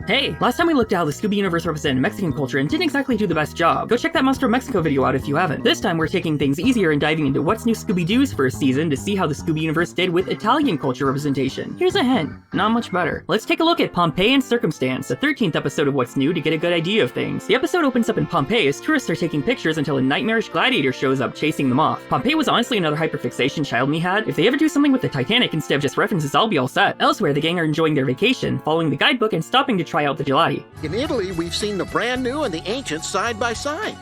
Hey, last time we looked at how the Scooby universe represented Mexican culture and didn't exactly do the best job. Go check that Monster of Mexico video out if you haven't. This time we're taking things easier and diving into What's New Scooby-Doo's first season to see how the Scooby universe did with Italian culture representation. Here's a hint, not much better. Let's take a look at Pompeii and Circumstance, the 13th episode of What's New, to get a good idea of things. The episode opens up in Pompeii as tourists are taking pictures until a nightmarish gladiator shows up chasing them off. Pompeii was honestly another hyperfixation child me had. If they ever do something with the Titanic instead of just references, I'll be all set. Elsewhere, the gang are enjoying their vacation, following the guidebook and stopping to try out the gelati. In Italy, we've seen the brand new and the ancient side by side.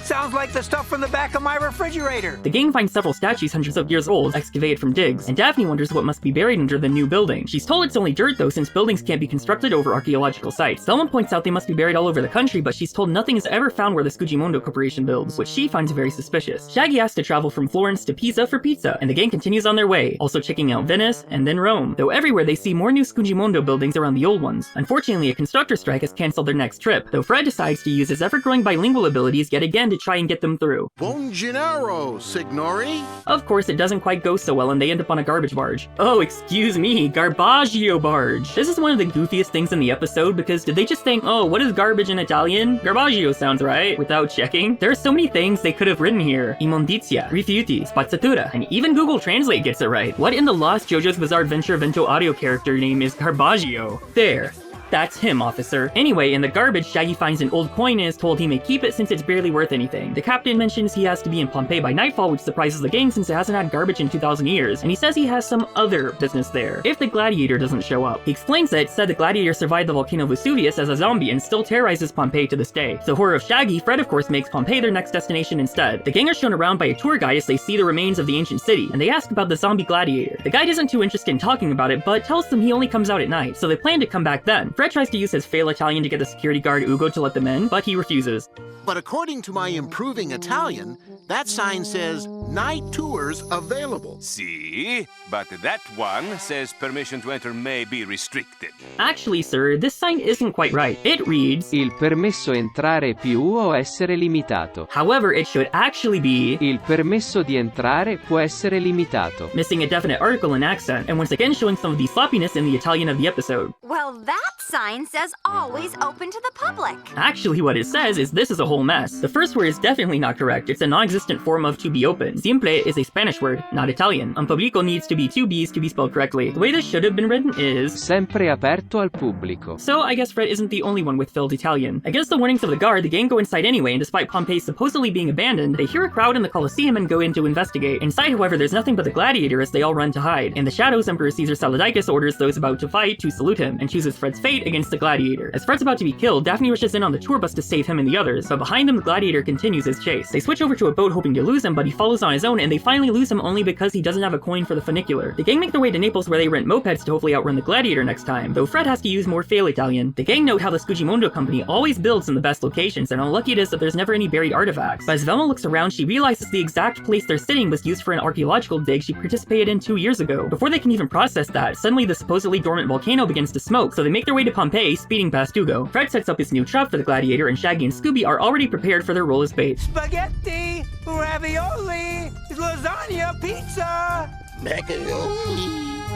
Sounds like the stuff from the back of my refrigerator. The gang finds several statues hundreds of years old excavated from digs, and Daphne wonders what must be buried under the new building. She's told it's only dirt though, since buildings can't be constructed over archaeological sites. Velma points out they must be buried all over the country, but she's told nothing is ever found where the Scooby-Mondo Corporation builds, which she finds very suspicious. Shaggy asks to travel from Florence to Pisa for pizza, and the gang continues on their way, also checking out Venice and then Rome, though everywhere they see more new Scooby-Mondo buildings around the old ones. Unfortunately, a constructor strike has cancelled their next trip, though Fred decides to use his ever-growing bilingual abilities yet again to try and get them through. Buon gennaro, signori. Of course, it doesn't quite go so well and they end up on a garbage barge. Oh, excuse me, Garbaggio barge. This is one of the goofiest things in the episode because did they just think, oh, what is garbage in Italian? Garbaggio sounds right, without checking? There are so many things they could have written here. Immondizia, rifiuti, spazzatura, and even Google Translate gets it right. What in the Lost JoJo's Bizarre Adventure Vento audio character name is Garbaggio? There. That's him, officer. Anyway, in the garbage, Shaggy finds an old coin and is told he may keep it since it's barely worth anything. The captain mentions he has to be in Pompeii by nightfall, which surprises the gang since it hasn't had garbage in 2,000 years, and he says he has some other business there, if the gladiator doesn't show up. He explains that it said the gladiator survived the volcano Vesuvius as a zombie and still terrorizes Pompeii to this day. To the horror of Shaggy, Fred of course makes Pompeii their next destination instead. The gang are shown around by a tour guide as they see the remains of the ancient city, and they ask about the zombie gladiator. The guide isn't too interested in talking about it, but tells them he only comes out at night, so they plan to come back then. Fred tries to use his fail Italian to get the security guard Ugo to let them in, but he refuses. But according to my improving Italian, that sign says night tours available. See, but that one says permission to enter may be restricted. Actually, sir, this sign isn't quite right. It reads, Il permesso entrare più o essere limitato. However, it should actually be, Il permesso di entrare può essere limitato. missing a definite article and accent, and once again showing some of the sloppiness in the Italian of the episode. Well, that sign says always open to the public. Actually, what it says is this is a whole mess. The first word is definitely not correct. It's a non-existent form of to be open. Siempre is a Spanish word, not Italian. Un pubblico needs to be two B's to be spelled correctly. The way this should have been written is Sempre aperto al pubblico. So I guess Fred isn't the only one with failed Italian. Against the warnings of the guard, the gang go inside anyway, and despite Pompeii supposedly being abandoned, they hear a crowd in the Colosseum and go in to investigate. Inside, however, there's nothing but the gladiator as they all run to hide. In the shadows, Emperor Caesar Saladicus orders those about to fight to salute him, and chooses Fred's fate against the gladiator. As Fred's about to be killed, Daphne rushes in on the tour bus to save him and the others, but behind them the gladiator continues his chase. They switch over to a boat hoping to lose him, but he follows on his own, and they finally lose him only because he doesn't have a coin for the funicular. The gang make their way to Naples where they rent mopeds to hopefully outrun the gladiator next time, though Fred has to use more fail Italian. The gang note how the Scooby-Mondo company always builds in the best locations, and how lucky it is that there's never any buried artifacts. But as Velma looks around, she realizes the exact place they're sitting was used for an archaeological dig she participated in 2 years ago. Before they can even process that, suddenly the supposedly dormant volcano begins to smoke, so they make their way to Pompeii, speeding past Ugo. Fred sets up his new trap for the gladiator, and Shaggy and Scooby are already prepared for their role as bait. Spaghetti, ravioli, lasagna, pizza.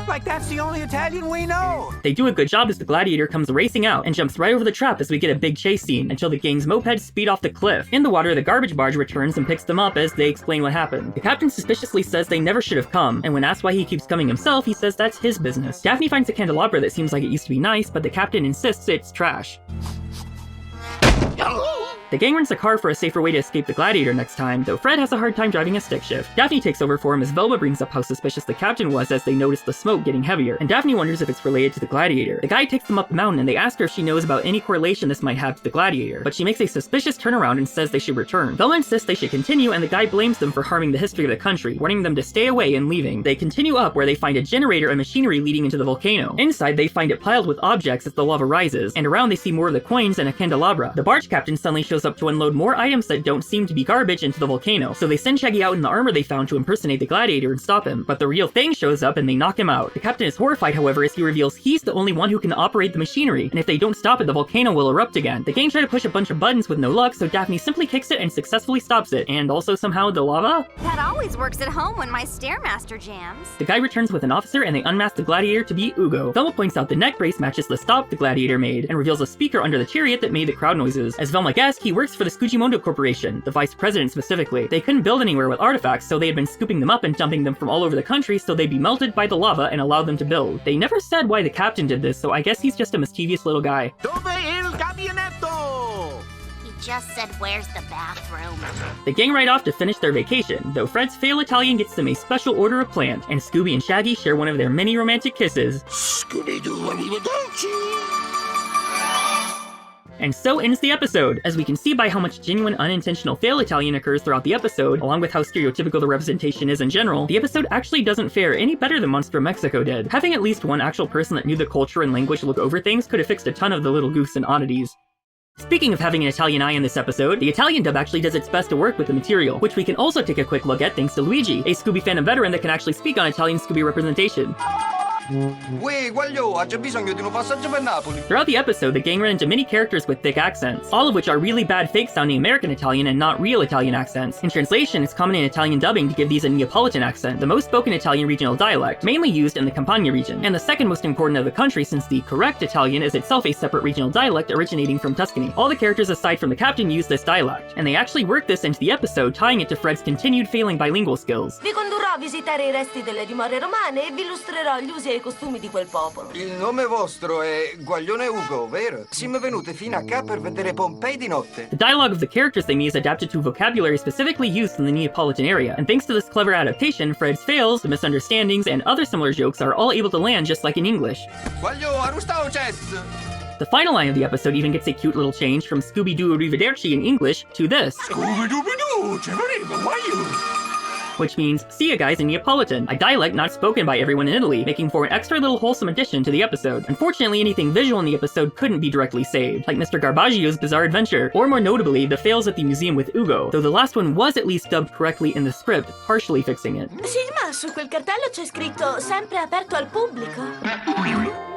Like that's the only Italian we know. They do a good job as the gladiator comes racing out and jumps right over the trap as we get a big chase scene until the gang's mopeds speed off the cliff. In the water, the garbage barge returns and picks them up as they explain what happened. The captain suspiciously says they never should have come, and when asked why he keeps coming himself, he says that's his business. Daphne finds a candelabra that seems like it used to be nice, but the captain insists it's trash. The gang rents a car for a safer way to escape the gladiator next time, though Fred has a hard time driving a stick shift. Daphne takes over for him as Velma brings up how suspicious the captain was as they notice the smoke getting heavier, and Daphne wonders if it's related to the gladiator. The guide takes them up the mountain and they ask her if she knows about any correlation this might have to the gladiator, but she makes a suspicious turnaround and says they should return. Velma insists they should continue, and the guide blames them for harming the history of the country, warning them to stay away and leaving. They continue up where they find a generator and machinery leading into the volcano. Inside, they find it piled with objects as the lava rises, and around they see more of the coins and a candelabra. The barge captain suddenly shows shows up to unload more items that don't seem to be garbage into the volcano, so they send Shaggy out in the armor they found to impersonate the gladiator and stop him. But the real thing shows up and they knock him out. The captain is horrified, however, as he reveals he's the only one who can operate the machinery, and if they don't stop it, the volcano will erupt again. The gang try to push a bunch of buttons with no luck, so Daphne simply kicks it and successfully stops it, and also somehow the lava? That always works at home when my Stairmaster jams. The guy returns with an officer and they unmask the gladiator to be Ugo. Velma points out the neck brace matches the stop the gladiator made, and reveals a speaker under the chariot that made the crowd noises. As Velma guessed, he works for the Scooby-Doo Corporation, the vice president specifically. They couldn't build anywhere with artifacts, so they had been scooping them up and dumping them from all over the country so they'd be melted by the lava and allow them to build. They never said why the captain did this, so I guess he's just a mischievous little guy. Dove il gabinetto? He just said, where's the bathroom? The gang ride off to finish their vacation, though Fred's fail Italian gets them a special order of plant, and Scooby and Shaggy share one of their many romantic kisses. Scooby-Doo, arrivederci! And so ends the episode. As we can see by how much genuine unintentional fail Italian occurs throughout the episode, along with how stereotypical the representation is in general, the episode actually doesn't fare any better than Monster of Mexico did. Having at least one actual person that knew the culture and language look over things could have fixed a ton of the little goofs and oddities. Speaking of having an Italian eye in this episode, the Italian dub actually does its best to work with the material, which we can also take a quick look at thanks to Luigi, a Scooby fandom veteran that can actually speak on Italian Scooby representation. Uè, Guagliò, ha già bisogno di un passaggio per Napoli. Throughout the episode, the gang run into many characters with thick accents, all of which are really bad fake-sounding American Italian and not real Italian accents. In translation, it's common in Italian dubbing to give these a Neapolitan accent, the most spoken Italian regional dialect, mainly used in the Campania region, and the second most important of the country since the correct Italian is itself a separate regional dialect originating from Tuscany. All the characters aside from the captain use this dialect, and they actually work this into the episode, tying it to Fred's continued failing bilingual skills. Vi condurrò a visitare i resti delle dimore romane e vi illustrerò gli usi e i costumi di quel popolo. Il nome vostro è Guaglione Ugo, vero? Siamo venuti fino a qua per vedere Pompeii di notte. The dialogue of the characters they meet is adapted to vocabulary specifically used in the Neapolitan area, and thanks to this clever adaptation, Fred's fails, the misunderstandings, and other similar jokes are all able to land just like in English. Guagliò, arrustao chest! The final line of the episode even gets a cute little change from Scooby-Doo arrivederci in English to this, Scooby-Doo, ci vedremo, guagliò! which means, see ya guys in Neapolitan, a dialect not spoken by everyone in Italy, making for an extra little wholesome addition to the episode. Unfortunately, anything visual in the episode couldn't be directly saved, like Mr. Garbaggio's bizarre adventure, or more notably, the fails at the museum with Ugo, though the last one was at least dubbed correctly in the script, partially fixing it. Sì, ma su quel cartello c'è scritto sempre aperto al pubblico.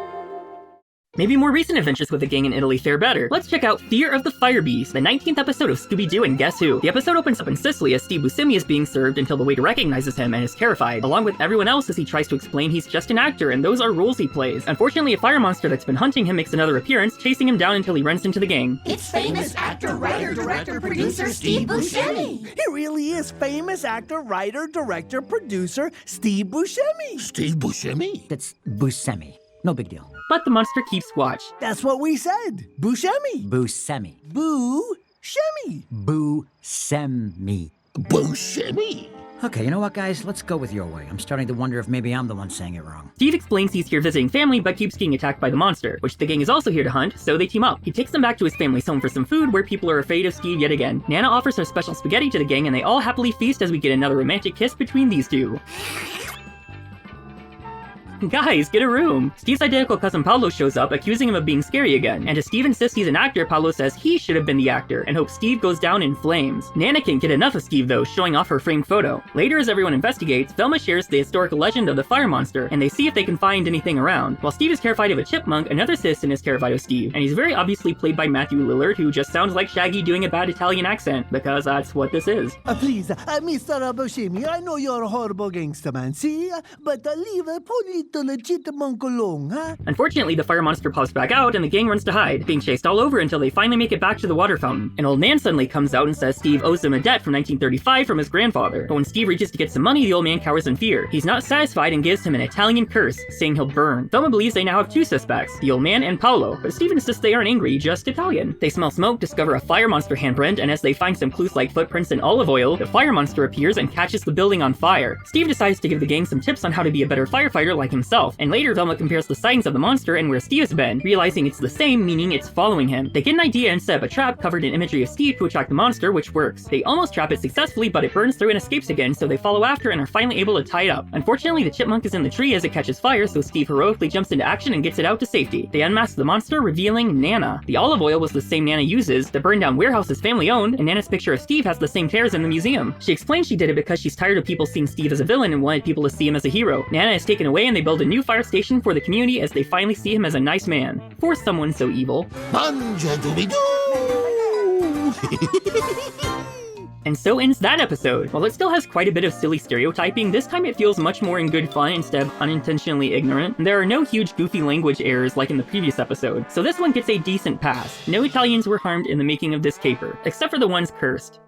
Maybe more recent adventures with the gang in Italy fare better. Let's check out Fear of the Fire Beast, the 19th episode of Scooby-Doo and Guess Who? The episode opens up in Sicily as Steve Buscemi is being served until the waiter recognizes him and is terrified, along with everyone else as he tries to explain he's just an actor and those are roles he plays. Unfortunately, a fire monster that's been hunting him makes another appearance, chasing him down until he runs into the gang. It's famous actor, writer, director, producer Steve Buscemi. He really is famous actor, writer, director, producer Steve Buscemi. Steve Buscemi? It's Buscemi. No big deal. But the monster keeps watch. That's what we said. Buscemi. Buscemi. Buscemi. Buscemi. Buscemi? Okay, you know what, guys? Let's go with your way. I'm starting to wonder if maybe I'm the one saying it wrong. Steve explains he's here visiting family but keeps getting attacked by the monster, which the gang is also here to hunt, so they team up. He takes them back to his family's home for some food where people are afraid of Steve yet again. Nana offers her special spaghetti to the gang and they all happily feast as we get another romantic kiss between these two. Guys, get a room! Steve's identical cousin Paolo shows up, accusing him of being scary again, and as Steve insists he's an actor, Paolo says he should have been the actor, and hopes Steve goes down in flames. Nana can't get enough of Steve though, showing off her framed photo. Later, as everyone investigates, Velma shares the historical legend of the fire monster, and they see if they can find anything around. While Steve is terrified of a chipmunk, another citizen is terrified of Steve, and he's very obviously played by Matthew Lillard, who just sounds like Shaggy doing a bad Italian accent, because that's what this is. Please, Mr. Buscemi, I know you're a horrible gangster man, see? But leave a little legitimate alone, huh? Unfortunately, the fire monster pops back out and the gang runs to hide, being chased all over until they finally make it back to the water fountain. An old man suddenly comes out and says Steve owes him a debt from 1935 from his grandfather, but when Steve reaches to get some money, the old man cowers in fear. He's not satisfied and gives him an Italian curse, saying he'll burn. Velma believes they now have two suspects, the old man and Paolo, but Steve insists they aren't angry, just Italian. They smell smoke, discover a fire monster handprint, and as they find some clues like footprints in olive oil, the fire monster appears and catches the building on fire. Steve decides to give the gang some tips on how to be a better firefighter like himself, and later Velma compares the sightings of the monster and where Steve's been, realizing it's the same, meaning it's following him. They get an idea and set up a trap covered in imagery of Steve to attract the monster, which works. They almost trap it successfully, but it burns through and escapes again, so they follow after and are finally able to tie it up. Unfortunately, the chipmunk is in the tree as it catches fire, so Steve heroically jumps into action and gets it out to safety. They unmask the monster, revealing Nana. The olive oil was the same Nana uses. The burned down warehouse is family owned, and Nana's picture of Steve has the same tears in the museum. She explains she did it because she's tired of people seeing Steve as a villain and wanted people to see him as a hero. Nana is taken away and they build a new fire station for the community as they finally see him as a nice man. For someone so evil. And so ends that episode. While it still has quite a bit of silly stereotyping, this time it feels much more in good fun instead of unintentionally ignorant. And there are no huge goofy language errors like in the previous episode, so this one gets a decent pass. No Italians were harmed in the making of this caper, except for the ones cursed.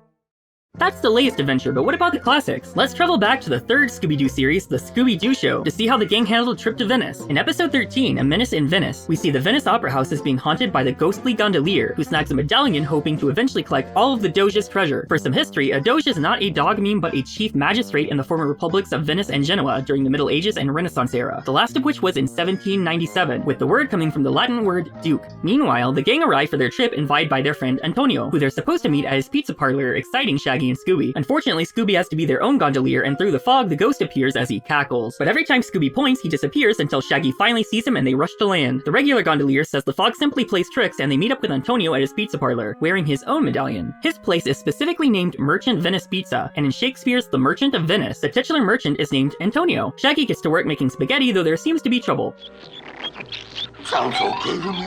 That's the latest adventure, but what about the classics? Let's travel back to the third Scooby-Doo series, The Scooby-Doo Show, to see how the gang handled a trip to Venice. In episode 13, A Menace in Venice, we see the Venice Opera House is being haunted by the ghostly gondolier, who snags a medallion hoping to eventually collect all of the Doge's treasure. For some history, a Doge is not a dog meme but a chief magistrate in the former republics of Venice and Genoa during the Middle Ages and Renaissance era, the last of which was in 1797, with the word coming from the Latin word duke. Meanwhile, the gang arrive for their trip invited by their friend Antonio, who they're supposed to meet at his pizza parlor, exciting Shaggy and Scooby. Unfortunately, Scooby has to be their own gondolier, and through the fog, the ghost appears as he cackles. But every time Scooby points, he disappears until Shaggy finally sees him and they rush to land. The regular gondolier says the fog simply plays tricks, and they meet up with Antonio at his pizza parlor, wearing his own medallion. His place is specifically named Merchant Venice Pizza, and in Shakespeare's The Merchant of Venice, the titular merchant is named Antonio. Shaggy gets to work making spaghetti, though there seems to be trouble. Sounds okay to me.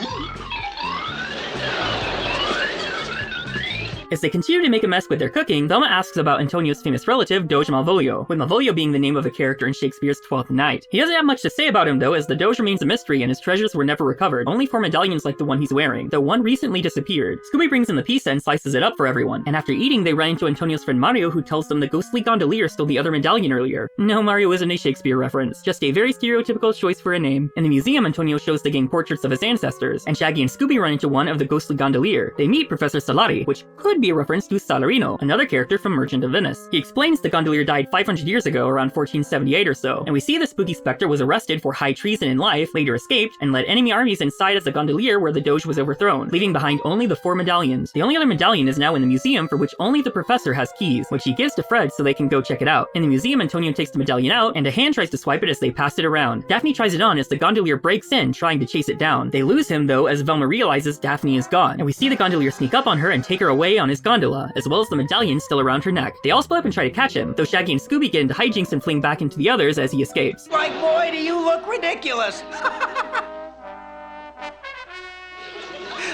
As they continue to make a mess with their cooking, Velma asks about Antonio's famous relative, Doge Malvolio, with Malvolio being the name of a character in Shakespeare's Twelfth Night. He doesn't have much to say about him though, as the Doge remains a mystery and his treasures were never recovered, only for medallions like the one he's wearing, though one recently disappeared. Scooby brings in the pizza and slices it up for everyone, and after eating they run into Antonio's friend Mario, who tells them the ghostly gondolier stole the other medallion earlier. No, Mario isn't a Shakespeare reference, just a very stereotypical choice for a name. In the museum, Antonio shows the gang portraits of his ancestors, and Shaggy and Scooby run into one of the ghostly gondolier. They meet Professor Salari, which could be a reference to Salarino, another character from Merchant of Venice. He explains the gondolier died 500 years ago, around 1478 or so, and we see the spooky specter was arrested for high treason in life, later escaped, and led enemy armies inside as the gondolier where the Doge was overthrown, leaving behind only the 4 medallions. The only other medallion is now in the museum, for which only the professor has keys, which he gives to Fred so they can go check it out. In the museum, Antonio takes the medallion out, and a hand tries to swipe it as they pass it around. Daphne tries it on as the gondolier breaks in, trying to chase it down. They lose him though, as Velma realizes Daphne is gone, and we see the gondolier sneak up on her and take her away on his gondola, as well as the medallion still around her neck. They all split up and try to catch him, though Shaggy and Scooby get into hijinks and fling back into the others as he escapes. Like, boy, do you look ridiculous!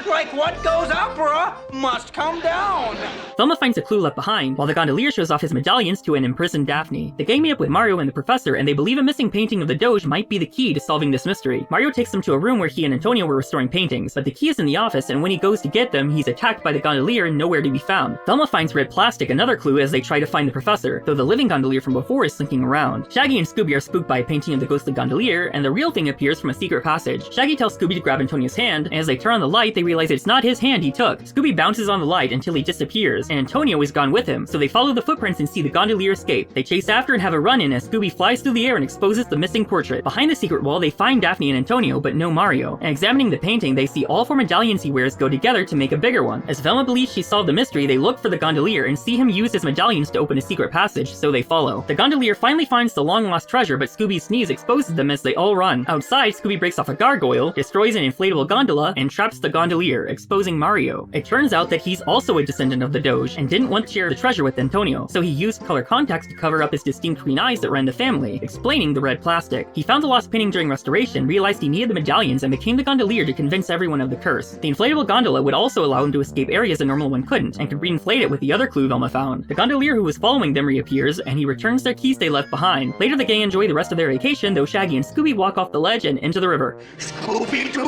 Like what goes up, bruh, must come down! Velma finds a clue left behind, while the gondolier shows off his medallions to an imprisoned Daphne. The gang meet up with Mario and the professor, and they believe a missing painting of the Doge might be the key to solving this mystery. Mario takes them to a room where he and Antonio were restoring paintings, but the key is in the office, and when he goes to get them, he's attacked by the gondolier and nowhere to be found. Velma finds red plastic, another clue, as they try to find the professor, though the living gondolier from before is slinking around. Shaggy and Scooby are spooked by a painting of the ghostly gondolier, and the real thing appears from a secret passage. Shaggy tells Scooby to grab Antonio's hand, and as they turn on the light, they realize it's not his hand he took. Scooby bounces on the light until he disappears, and Antonio is gone with him, so they follow the footprints and see the gondolier escape. They chase after and have a run-in as Scooby flies through the air and exposes the missing portrait. Behind the secret wall, they find Daphne and Antonio, but no Mario. And examining the painting, they see all 4 medallions he wears go together to make a bigger one. As Velma believes she solved the mystery, they look for the gondolier and see him use his medallions to open a secret passage, so they follow. The gondolier finally finds the long-lost treasure, but Scooby's sneeze exposes them as they all run. Outside, Scooby breaks off a gargoyle, destroys an inflatable gondola, and traps the gondolier, exposing Mario. It turns out that he's also a descendant of the Doge, and didn't want to share the treasure with Antonio, so he used color contacts to cover up his distinct green eyes that ran the family, explaining the red plastic. He found the lost painting during restoration, realized he needed the medallions, and became the gondolier to convince everyone of the curse. The inflatable gondola would also allow him to escape areas a normal one couldn't, and could reinflate it with the other clue Velma found. The gondolier who was following them reappears, and he returns their keys they left behind. Later the gang enjoy the rest of their vacation, though Shaggy and Scooby walk off the ledge and into the river. Scooby-Doo!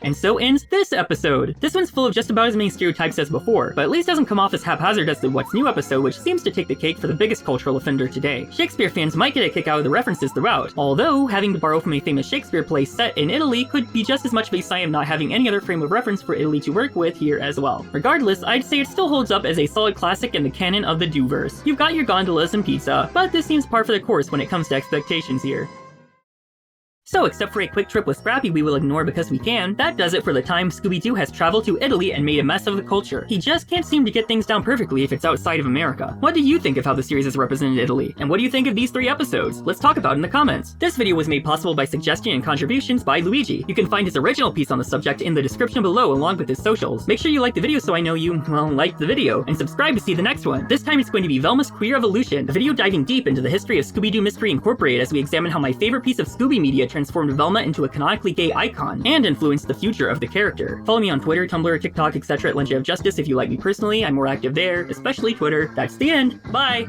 And so ends this episode. This one's full of just about as many stereotypes as before, but at least doesn't come off as haphazard as the What's New episode, which seems to take the cake for the biggest cultural offender today. Shakespeare fans might get a kick out of the references throughout, although having to borrow from a famous Shakespeare play set in Italy could be just as much of a sign of not having any other frame of reference for Italy to work with here as well. Regardless, I'd say it still holds up as a solid classic in the canon of the Dooverse. You've got your gondolas and pizza, but this seems par for the course when it comes to expectations here. So, except for a quick trip with Scrappy we will ignore because we can, that does it for the time Scooby-Doo has traveled to Italy and made a mess of the culture. He just can't seem to get things down perfectly if it's outside of America. What do you think of how the series has represented Italy? And what do you think of these 3 episodes? Let's talk about it in the comments. This video was made possible by suggestion and contributions by Luigi. You can find his original piece on the subject in the description below along with his socials. Make sure you like the video so I know you, well, liked the video, and subscribe to see the next one. This time it's going to be Velma's Queer Evolution, a video diving deep into the history of Scooby-Doo Mystery Incorporated as we examine how my favorite piece of Scooby media transformed Velma into a canonically gay icon, and influenced the future of the character. Follow me on Twitter, Tumblr, TikTok, etc. at Lunch of Justice if you like me personally. I'm more active there, especially Twitter. That's the end. Bye!